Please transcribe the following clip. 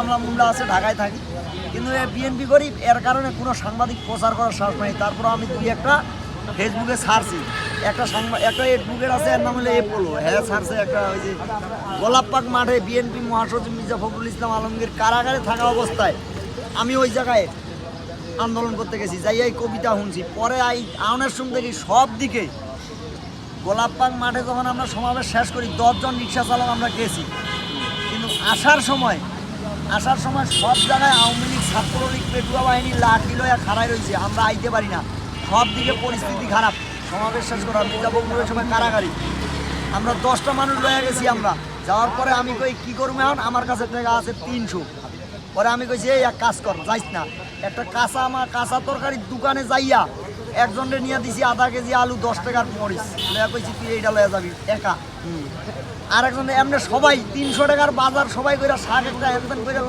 আমরা আছে ঢাকায় থাকি, কিন্তু বিএনপি গরিব, এর কারণে কোনো সাংবাদিক প্রচার করার সাহস নেই। তারপর আমি দুই একটা ফেসবুকে ছাড়ছি, একটা ফেসবুকের আছে, এর নাম হলো এপোলো, হ্যাঁ ছাড়ছে একটা, ওই যে গোলাপবাগ মাঠে বিএনপি মহাসচিব মির্জা ফখরুল ইসলাম আলমগীর কারাগারে থাকা অবস্থায় আমি ওই জায়গায় আন্দোলন করতে গেছি, যাই এই কবিতা শুনছি। পরে আউনের শুন দেখি সব দিকে গোলাপবাগ মাঠে যখন আমরা সমাবেশ শেষ করি 10 জন রিক্সা চালক আমরা গেছি, কিন্তু আসার সময় সব জায়গায় আওয়ামী লীগ, ছাত্রলীগ, পেটুয়া বাহিনী লাঠি লয়া খাড়াই রয়েছে, আমরা আইতে পারি না। সব দিকে পরিস্থিতি খারাপ, সমাবেশ শেষ করা মির্জা ফখরুলের সময় কারাগারি। আমরা 10টা মানুষ লয়ে গেছি। আমরা যাওয়ার পরে আমি কই কী করবো এখন, আমার কাছে টাকা আছে 300। পরে আমি কইছি এই এক কাজ কর, যাইস না, একটা কাঁচা তরকারির দোকানে যাইয়া একজনকে নিয়ে দিছি আধা কেজি আলু 10 টাকার মরিচ লয়া, কইছি তুই এইটা লয়া যাবি একা। আর একজন এমনি সবাই 300 টাকার বাজার সবাই কইরা শাক একটা একজন কইরা